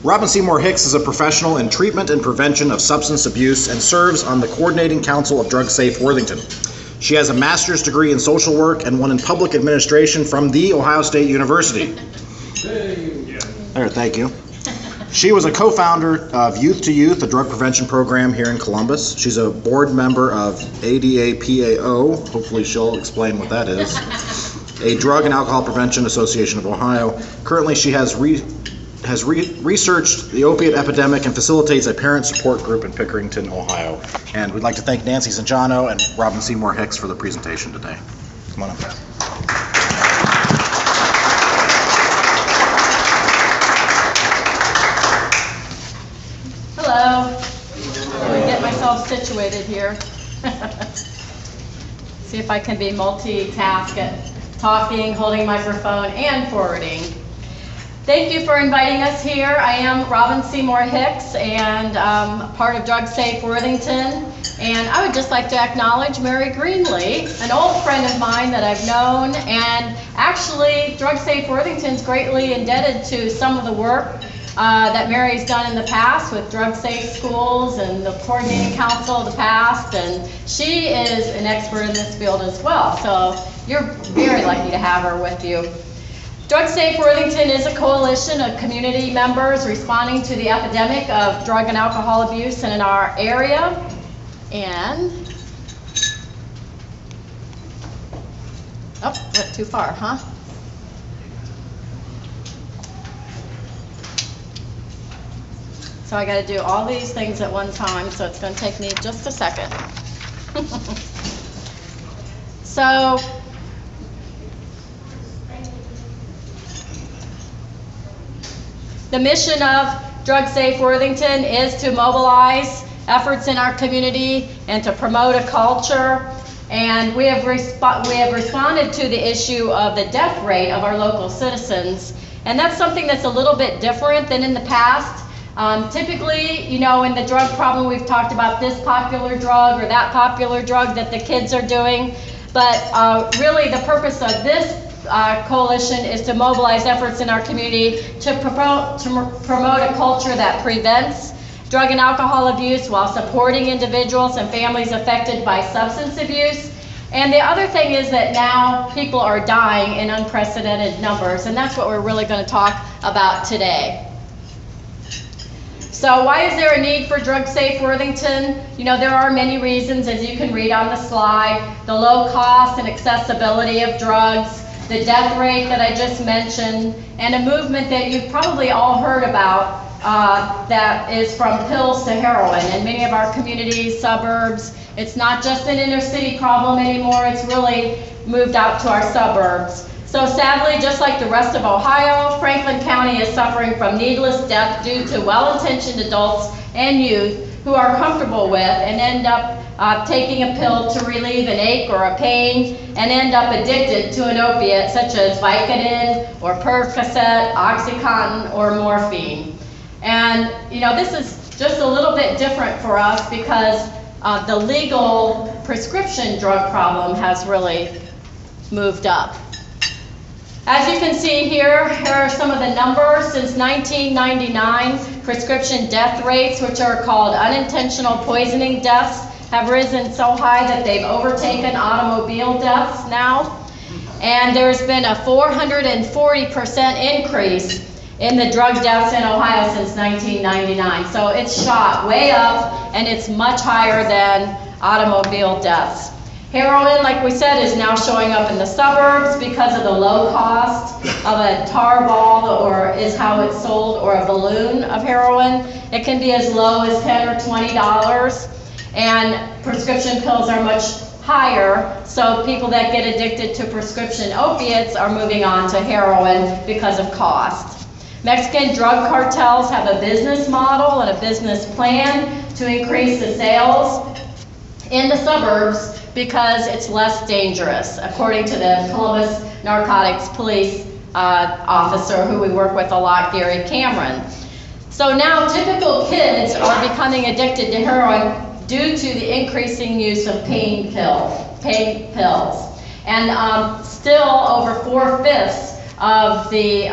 Robin Seymour-Hicks is a professional in treatment and prevention of substance abuse and serves on the Coordinating Council of Drug Safe Worthington. She has a master's degree in social work and one in public administration from The Ohio State University. There, thank you. She was a co-founder of Youth to Youth, a drug prevention program here in Columbus. She's a board member of ADAPAO, hopefully she'll explain what that is, a Drug and Alcohol Prevention Association of Ohio. Currently she has researched the opiate epidemic and facilitates a parent support group in Pickerington, Ohio. And we'd like to thank Nancy Sangiano and Robin Seymour-Hicks for the presentation today. Come on up. Hello. Let me get myself situated here. See if I can be multitask at talking, holding microphone, and forwarding. Thank you for inviting us here. I am Robin Seymour-Hicks and part of Drug Safe Worthington. And I would just like to acknowledge Mary Greenlee, an old friend of mine that I've known. And actually, Drug Safe Worthington is greatly indebted to some of the work that Mary's done in the past with drug safe schools and the Coordinating Council of the past. And she is an expert in this field as well. So you're very lucky to have her with you. Drug Safe Worthington is a coalition of community members responding to the epidemic of drug and alcohol abuse in our area. And, oh, went too far, huh? So I got to do all these things at one time, so it's going to take me just a second. So, the mission of Drug Safe Worthington is to mobilize efforts in our community and to promote a culture. And we have responded to the issue of the death rate of our local citizens. And that's something that's a little bit different than in the past. Typically, you know, in the drug problem, we've talked about this popular drug or that popular drug that the kids are doing. But really the purpose of this coalition is to mobilize efforts in our community to promote a culture that prevents drug and alcohol abuse while supporting individuals and families affected by substance abuse. And the other thing is that now people are dying in unprecedented numbers, and that's what we're really going to talk about today. So why is there a need for Drug Safe Worthington? You know, there are many reasons, as you can read on the slide. The low cost and accessibility of drugs, the death rate that I just mentioned, and a movement that you've probably all heard about that is from pills to heroin. In many of our communities, suburbs, it's not just an inner city problem anymore, it's really moved out to our suburbs. So sadly, just like the rest of Ohio, Franklin County is suffering from needless death due to well-intentioned adults and youth who are comfortable with and end up taking a pill to relieve an ache or a pain and end up addicted to an opiate such as Vicodin or Percocet, Oxycontin, or morphine. And you know, this is just a little bit different for us because the legal prescription drug problem has really moved up. As you can see here are some of the numbers. Since 1999, prescription death rates, which are called unintentional poisoning deaths, have risen so high that they've overtaken automobile deaths now. And there's been a 440% increase in the drug deaths in Ohio since 1999. So it's shot way up, and it's much higher than automobile deaths. Heroin, like we said, is now showing up in the suburbs because of the low cost of a tar ball, or is how it's sold, or a balloon of heroin. It can be as low as $10 or $20, and prescription pills are much higher, so people that get addicted to prescription opiates are moving on to heroin because of cost. Mexican drug cartels have a business model and a business plan to increase the sales in the suburbs because it's less dangerous, according to the Columbus Narcotics Police officer who we work with a lot, Gary Cameron. So now typical kids are becoming addicted to heroin due to the increasing use of pain pills. And still over 4/5 of the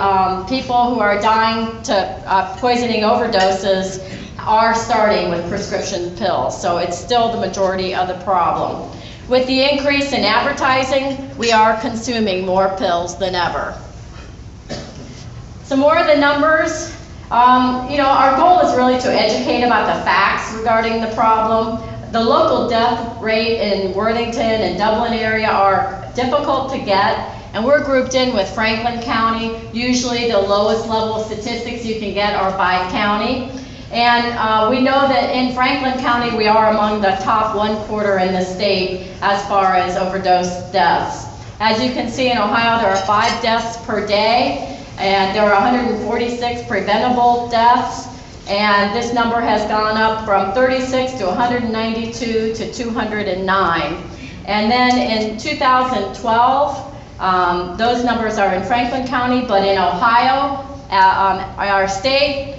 people who are dying to poisoning overdoses are starting with prescription pills. So it's still the majority of the problem. With the increase in advertising, we are consuming more pills than ever. Some more of the numbers. Our goal is really to educate about the facts regarding the problem. The local death rate in Worthington and Dublin area are difficult to get, and we're grouped in with Franklin County. Usually the lowest level of statistics you can get are by county. And we know that in Franklin County we are among the top 1/4 in the state as far as overdose deaths. As you can see, in Ohio there are 5 deaths per day, and there are 146 preventable deaths, and this number has gone up from 36 to 192 to 209. And then in 2012, those numbers are in Franklin County, but in Ohio, our state,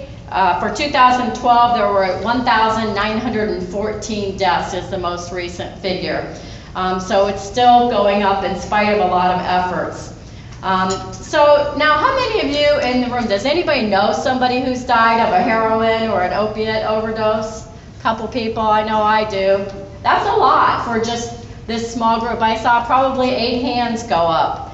for 2012, there were 1,914 deaths is the most recent figure. So it's still going up in spite of a lot of efforts. So now, how many of you in the room, does anybody know somebody who's died of a heroin or an opiate overdose? A couple people, I know I do. That's a lot for just this small group. I saw probably 8 hands go up.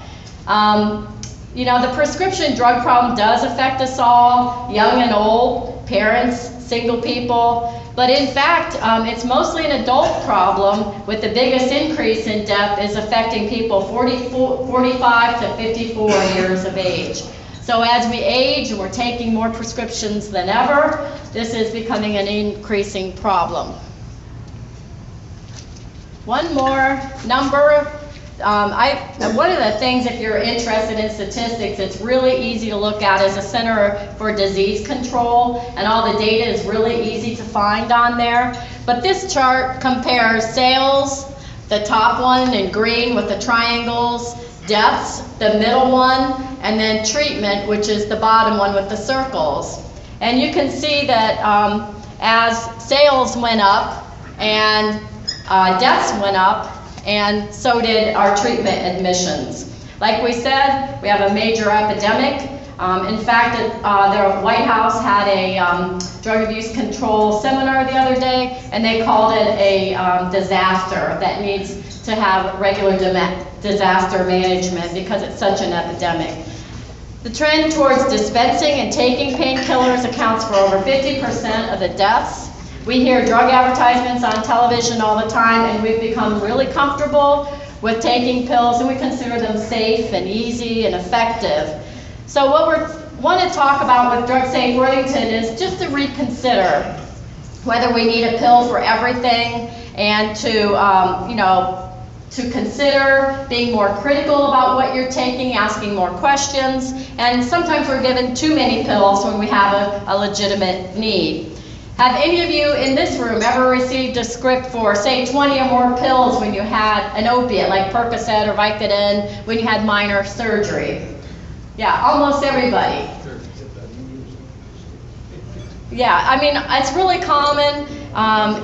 The prescription drug problem does affect us all, young and old, parents, single people, but in fact, it's mostly an adult problem, with the biggest increase in death is affecting people 45 to 54 years of age. So as we age and we're taking more prescriptions than ever, this is becoming an increasing problem. One more number. One of the things, if you're interested in statistics, it's really easy to look at is the Center for Disease Control, and all the data is really easy to find on there. But this chart compares sales, the top one in green with the triangles, deaths, the middle one, and then treatment, which is the bottom one with the circles. And you can see that as sales went up and deaths went up, and so did our treatment admissions. Like we said, we have a major epidemic. In fact, the White House had a drug abuse control seminar the other day, and they called it a disaster that needs to have regular disaster management because it's such an epidemic. The trend towards dispensing and taking painkillers accounts for over 50% of the deaths. We hear drug advertisements on television all the time, and we've become really comfortable with taking pills, and we consider them safe and easy and effective. So what we want to talk about with Drug Safe Worthington is just to reconsider whether we need a pill for everything, and to consider being more critical about what you're taking, asking more questions, and sometimes we're given too many pills when we have a legitimate need. Have any of you in this room ever received a script for, say, 20 or more pills when you had an opiate, like Percocet or Vicodin, when you had minor surgery? Yeah, almost everybody. Yeah, I mean, it's really common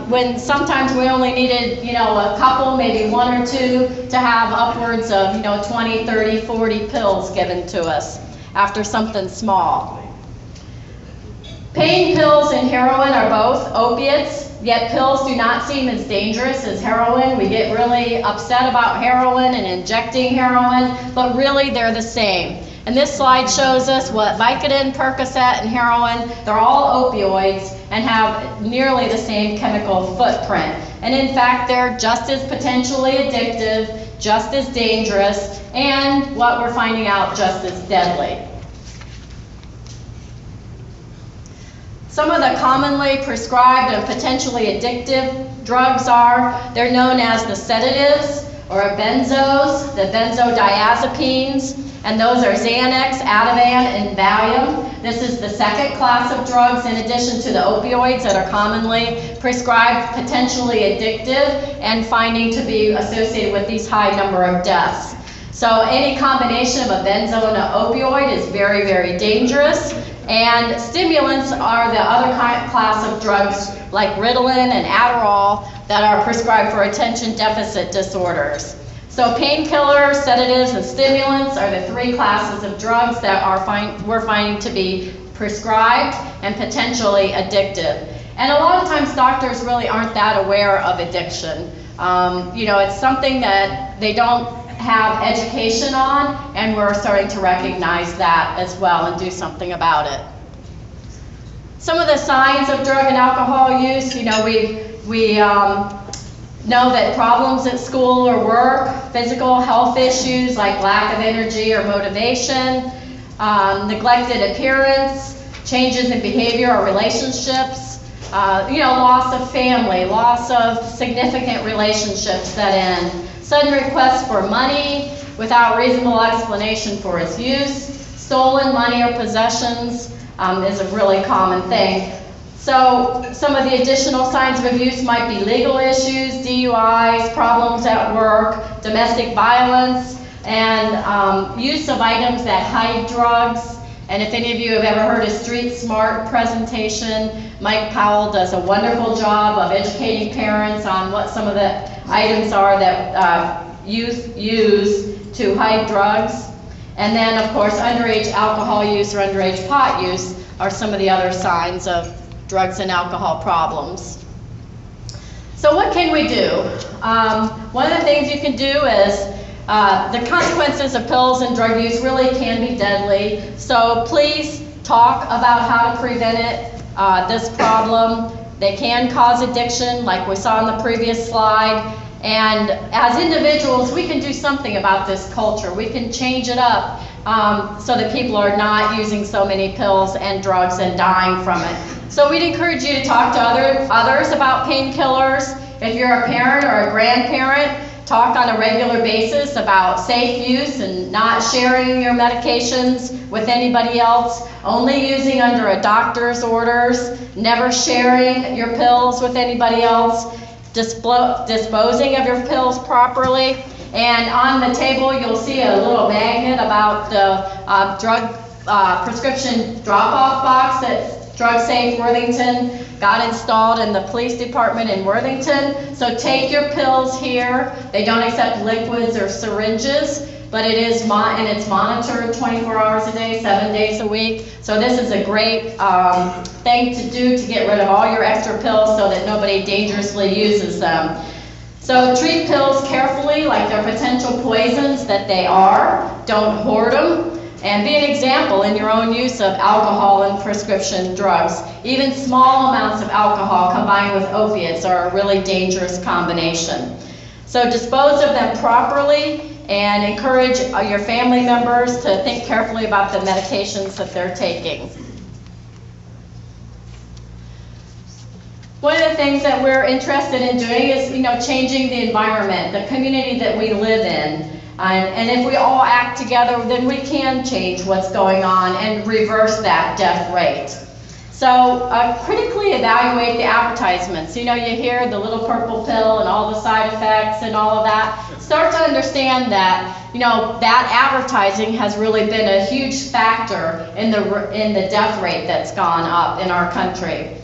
when sometimes we only needed, a couple, maybe 1 or 2, to have upwards of, 20, 30, 40 pills given to us after something small. Pain pills and heroin are both opiates, yet pills do not seem as dangerous as heroin. We get really upset about heroin and injecting heroin, but really they're the same. And this slide shows us what Vicodin, Percocet, and heroin, they're all opioids and have nearly the same chemical footprint. And in fact, they're just as potentially addictive, just as dangerous, and what we're finding out, just as deadly. Some of the commonly prescribed and potentially addictive drugs they're known as the sedatives or benzos, the benzodiazepines, and those are Xanax, Ativan, and Valium. This is the second class of drugs in addition to the opioids that are commonly prescribed, potentially addictive, and finding to be associated with these high number of deaths. So any combination of a benzo and an opioid is very, very dangerous. And stimulants are the other class of drugs like Ritalin and Adderall that are prescribed for attention deficit disorders. So painkillers, sedatives, and stimulants are the three classes of drugs that we're finding to be prescribed and potentially addictive. And a lot of times doctors really aren't that aware of addiction. It's something that they don't have education on, and we're starting to recognize that as well and do something about it. Some of the signs of drug and alcohol use, we know that problems at school or work, physical health issues like lack of energy or motivation, neglected appearance, changes in behavior or relationships, loss of family, loss of significant relationships that end, sudden requests for money without reasonable explanation for its use, stolen money or possessions is a really common thing. So some of the additional signs of abuse might be legal issues, DUIs, problems at work, domestic violence, and use of items that hide drugs. And if any of you have ever heard a Street Smart presentation, Mike Powell does a wonderful job of educating parents on what some of the items are that youth use to hide drugs. And then, of course, underage alcohol use or underage pot use are some of the other signs of drugs and alcohol problems. So what can we do? One of the things you can do is the consequences of pills and drug use really can be deadly. So please talk about how to prevent it, this problem. They can cause addiction, like we saw in the previous slide. And as individuals, we can do something about this culture. We can change it up so that people are not using so many pills and drugs and dying from it. So we'd encourage you to talk to others about painkillers. If you're a parent or a grandparent, talk on a regular basis about safe use and not sharing your medications with anybody else, only using under a doctor's orders, never sharing your pills with anybody else, disposing of your pills properly. And on the table you'll see a little magnet about the drug prescription drop-off box that Drug Safe Worthington got installed in the police department in Worthington. So take your pills here. They don't accept liquids or syringes, but it's monitored 24 hours a day, 7 days a week. So this is a great thing to do to get rid of all your extra pills so that nobody dangerously uses them. So treat pills carefully like they're potential poisons that they are. Don't hoard them. And be an example in your own use of alcohol and prescription drugs. Even small amounts of alcohol combined with opiates are a really dangerous combination. So dispose of them properly and encourage your family members to think carefully about the medications that they're taking. One of the things that we're interested in doing is, changing the environment, the community that we live in. And if we all act together, then we can change what's going on and reverse that death rate. So critically evaluate the advertisements. You hear the little purple pill and all the side effects and all of that. Start to understand that, that advertising has really been a huge factor in the death rate that's gone up in our country.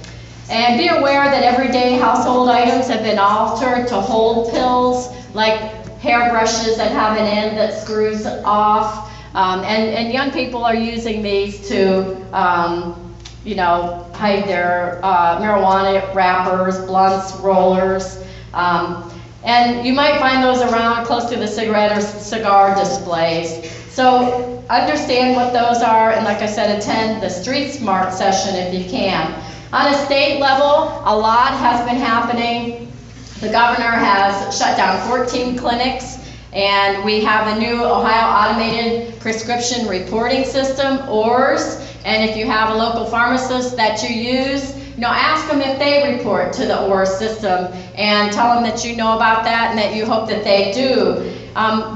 And be aware that everyday household items have been altered to hold pills, like hairbrushes that have an end that screws off, and young people are using these to, hide their marijuana wrappers, blunts, rollers, and you might find those around close to the cigarette or cigar displays. So understand what those are, and like I said, attend the Street Smart session if you can. On a state level, a lot has been happening. The governor has shut down 14 clinics, and we have a new Ohio Automated Prescription Reporting System, ORS, and if you have a local pharmacist that you use, ask them if they report to the ORS system and tell them that you know about that and that you hope that they do,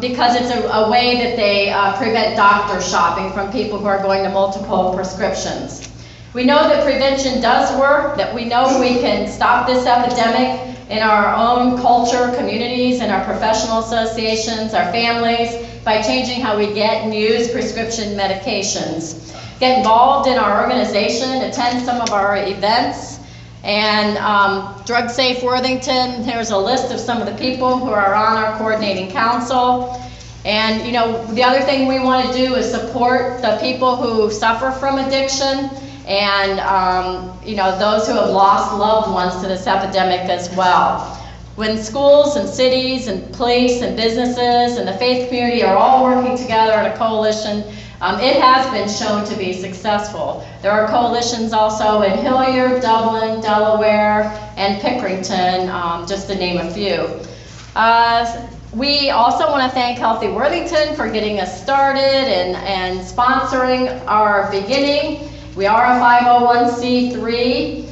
because it's a way that they prevent doctor shopping from people who are going to multiple prescriptions. We know that prevention does work, that we know we can stop this epidemic in our own culture, communities, and our professional associations, our families, by changing how we get and use prescription medications. Get involved in our organization, attend some of our events, And Drug Safe Worthington, here's a list of some of the people who are on our coordinating council. And you know, the other thing we want to do is support the people who suffer from addiction and you know, those who have lost loved ones to this epidemic as well. When schools and cities and police and businesses and the faith community are all working together in a coalition, it has been shown to be successful. There are coalitions also in Hilliard, Dublin, Delaware, and Pickerington, just to name a few. We also want to thank Healthy Worthington for getting us started and sponsoring our beginning. We are a 501c3.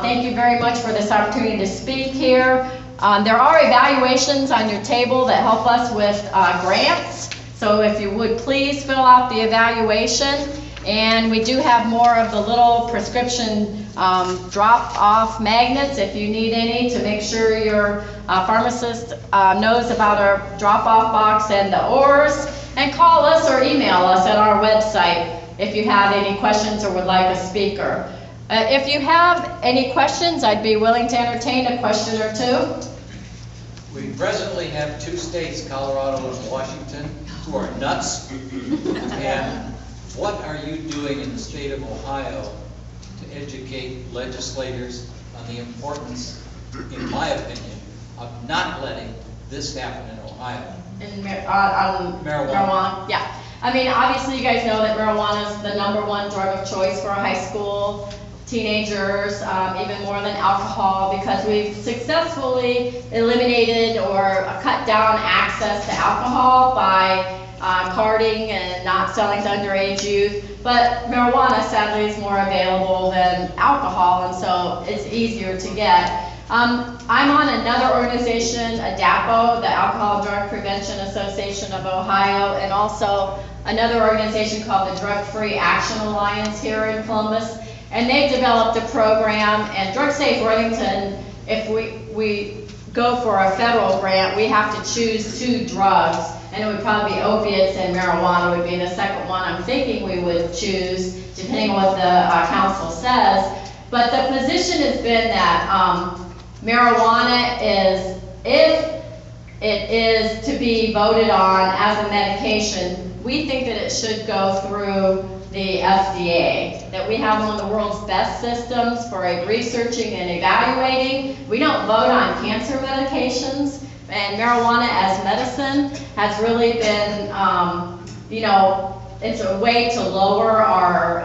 Thank you very much for this opportunity to speak here. There are evaluations on your table that help us with grants. So if you would please fill out the evaluation. And we do have more of the little prescription drop-off magnets if you need any, to make sure your pharmacist knows about our drop-off box and the oars. And call us or email us at our website if you have any questions or would like a speaker. If you have any questions, I'd be willing to entertain a question or two. We presently have two states, Colorado and Washington, who are nuts. And what are you doing in the state of Ohio to educate legislators on the importance, in my opinion, of not letting this happen in Ohio? Marijuana? Yeah. I mean, obviously you guys know that marijuana is the #1 drug of choice for high school teenagers, even more than alcohol, because we've successfully eliminated or cut down access to alcohol by carding and not selling to underage youth. But marijuana, sadly, is more available than alcohol, and so it's easier to get. I'm on another organization, ADAPO, the Alcohol Drug Prevention Association of Ohio, and also another organization called the Drug Free Action Alliance here in Columbus. And they've developed a program, and Drug Safe Worthington, if we go for a federal grant, we have to choose 2 drugs, and it would probably be opiates, and marijuana would be the second one I'm thinking we would choose, depending on what the council says. But the position has been that marijuana is, if it is to be voted on as a medication, we think that it should go through the FDA, that we have one of the world's best systems for researching and evaluating. We don't vote on cancer medications, and marijuana as medicine has really been, you know, it's a way to lower our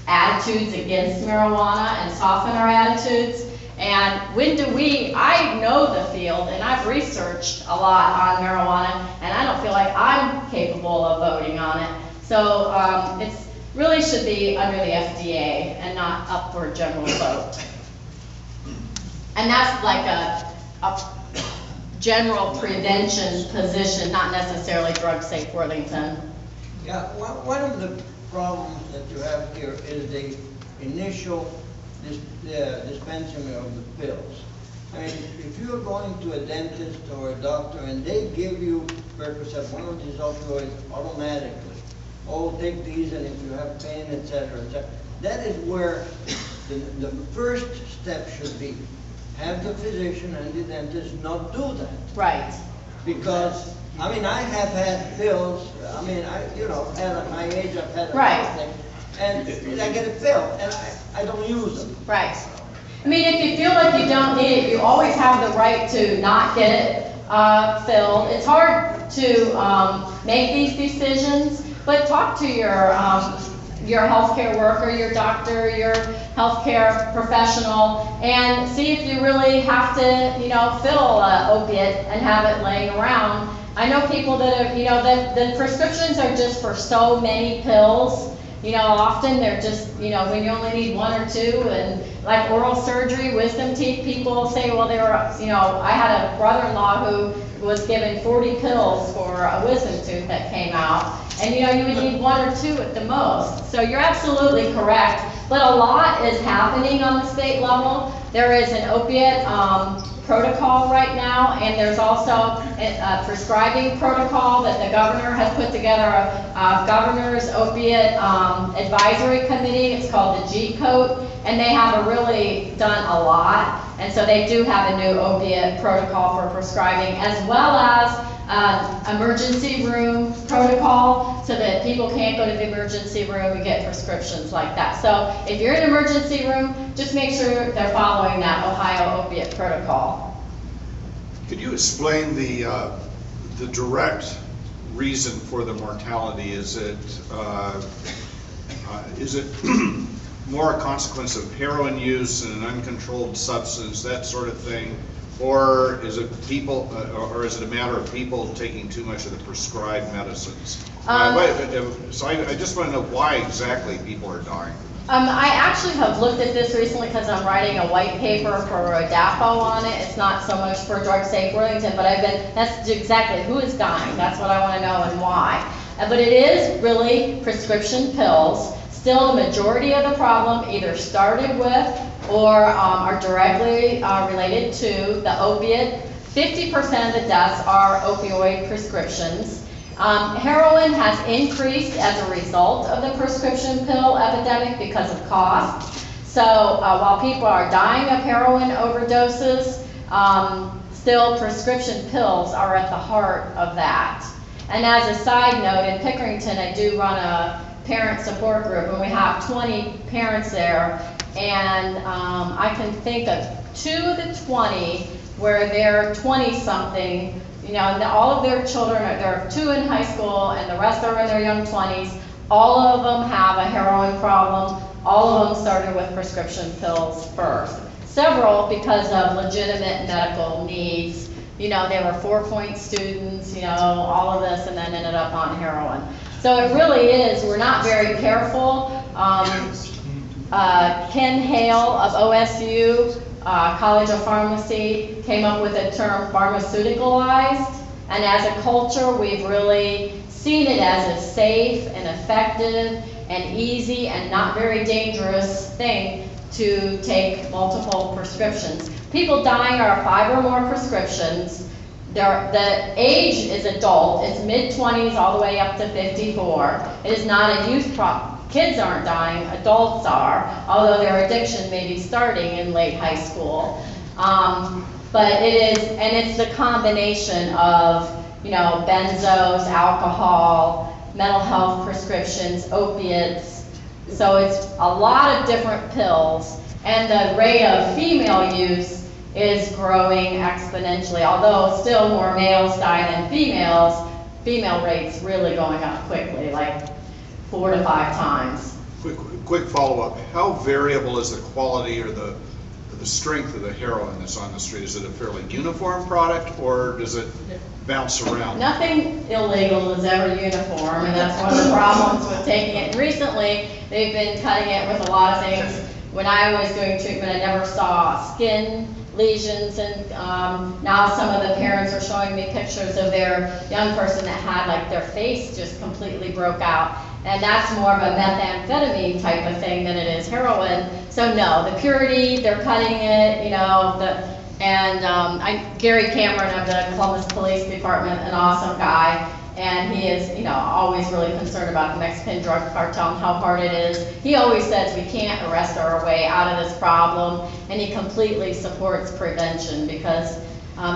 attitudes against marijuana and soften our attitudes. And when do I know the field, and I've researched a lot on marijuana, and I don't feel like I'm capable of voting on it. So it really should be under the FDA and not up for a general vote. And that's like a general prevention position, not necessarily Drug Safe Worthington. Yeah, one of the problems that you have here is the initial dispensing of the pills. I mean, if you're going to a dentist or a doctor and they give you Percocet, one of these opioids automatically, oh, take these, and if you have pain, etc., etc. That is where the first step should be. Have the physician and the dentist not do that. Right. Because, I mean, I have had pills, I mean, you know, at my age I've had a right. And I get a pill, and I don't use them. Right. I mean, if you feel like you don't need it, you always have the right to not get it filled. It's hard to make these decisions. But talk to your healthcare worker, your doctor, your healthcare professional, and see if you really have to, you know, fill an opiate and have it laying around. I know people that have, you know, that the prescriptions are just for so many pills. You know, often they're just, you know, when you only need 1 or 2, and like oral surgery, wisdom teeth, people say, well, they were, you know, I had a brother-in-law who was given 40 pills for a wisdom tooth that came out. And you know, you would need 1 or 2 at the most. So you're absolutely correct. But a lot is happening on the state level. There is an opiate protocol right now, and there's also a prescribing protocol that the governor has put together, a governor's opiate advisory committee. It's called the G Code, and they have really done a lot. And so they do have a new opiate protocol for prescribing, as well as emergency room protocol, so that people can't go to the emergency room and get prescriptions like that. So if you're in an emergency room, just make sure they're following that Ohio opiate protocol. Could you explain the direct reason for the mortality? Is it more a consequence of heroin use and an uncontrolled substance, that sort of thing, or is it people, or is it a matter of people taking too much of the prescribed medicines? So I just want to know why exactly people are dying. I actually have looked at this recently because I'm writing a white paper for DAPO on it. It's not so much for Drug Safe Worthington, but that's exactly who is dying. That's what I want to know and why. But it is really prescription pills. Still, the majority of the problem either started with or are directly related to the opiate. 50% of the deaths are opioid prescriptions. Heroin has increased as a result of the prescription pill epidemic because of cost. So while people are dying of heroin overdoses, still prescription pills are at the heart of that. And as a side note, in Pickerington, I do run a parent support group, and we have 20 parents there, and I can think of 2 of the 20 where they're 20-something, you know, and all of their children, there are 2 in high school, and the rest are in their young 20s. All of them have a heroin problem. All of them started with prescription pills first. Several because of legitimate medical needs. You know, they were 4-point students, you know, all of this, and then ended up on heroin. So it really is, we're not very careful. Ken Hale of OSU, College of Pharmacy, came up with a term pharmaceuticalized, and as a culture we've really seen it as a safe and effective and easy and not very dangerous thing to take multiple prescriptions. People dying are 5 or more prescriptions. The age is adult, it's mid-20s all the way up to 54. It is not a youth problem. Kids aren't dying, adults are, although their addiction may be starting in late high school. But it is, and it's the combination of, you know, benzos, alcohol, mental health prescriptions, opiates. So it's a lot of different pills, and the rate of female use is growing exponentially. Although still more males die than females, female rates really going up quickly, like 4 to 5 times. Quick follow-up. How variable is the quality or the strength of the heroin that's on the street? Is it a fairly uniform product, or does it bounce around? Nothing illegal is ever uniform, and that's one of the problems with taking it. And recently, they've been cutting it with a lot of things. When I was doing treatment, I never saw skin lesions, and now some of the parents are showing me pictures of their young person that had like their face just completely broke out, and that's more of a methamphetamine type of thing than it is heroin. So no, the purity, they're cutting it, you know, Gary Cameron of the Columbus Police Department, an awesome guy, and he is, you know, always really concerned about the Mexican drug cartel and how hard it is. He always says we can't arrest our way out of this problem, and he completely supports prevention because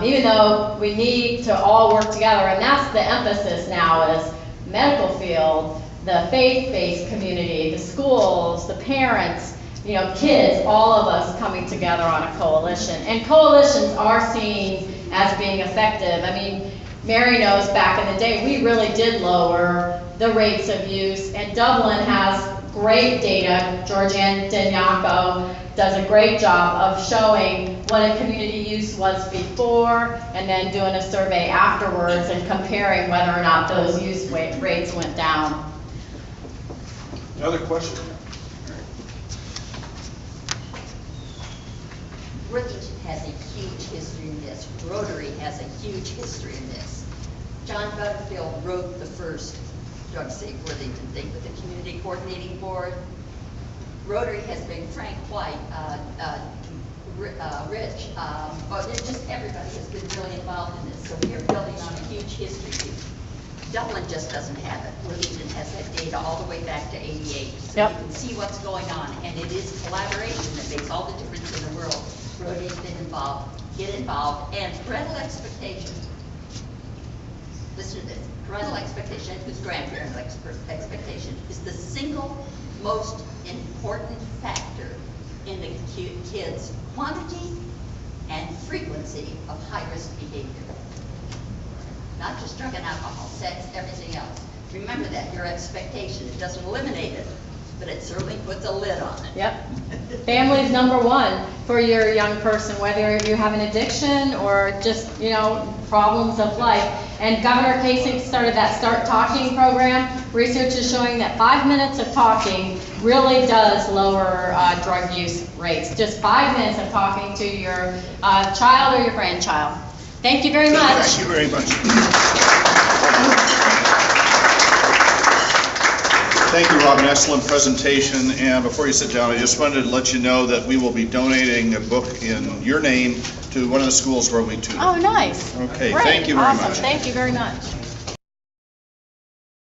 even though we need to all work together, and that's the emphasis now is medical field, the faith-based community, the schools, the parents, you know, kids, all of us coming together on a coalition. And coalitions are seen as being effective. I mean, Mary knows back in the day, we really did lower the rates of use, and Dublin has great data. Georgianne Deniaco does a great job of showing what a community use was before and then doing a survey afterwards and comparing whether or not those use rates went down. Another question? Worthington has a huge history in this. Rotary has a huge history in this. John Butterfield wrote the first Drug Safe Worthington thing with the Community Coordinating Board. Rotary has been Frank White, Rich, just everybody has been really involved in this. So we're building on a huge history here. Dublin just doesn't have it. Worthington has that data all the way back to '88. So Yep. you can see what's going on, and it is collaboration that makes all the difference in the world. Rotary's been involved, get involved, and parental expectation. Listen to this, parental expectation, who's grandparent expectation, is the single most important factor in the kids' quantity and frequency of high-risk behavior. Not just drug and alcohol, sex, everything else. Remember that, your expectation, it doesn't eliminate it, but it certainly puts a lid on it. Yep. Family's number one for your young person, whether you have an addiction or just, you know, problems of life. And Governor Kasich started that Start Talking program. Research is showing that 5 minutes of talking really does lower drug use rates. Just 5 minutes of talking to your child or your grandchild. Thank you very much. Thank you very much. Thank you, Robin. Excellent presentation. And before you sit down, I just wanted to let you know that we will be donating a book in your name to one of the schools where we tutor. Oh, nice. Okay, Great. thank you very Awesome. much. Thank you very much.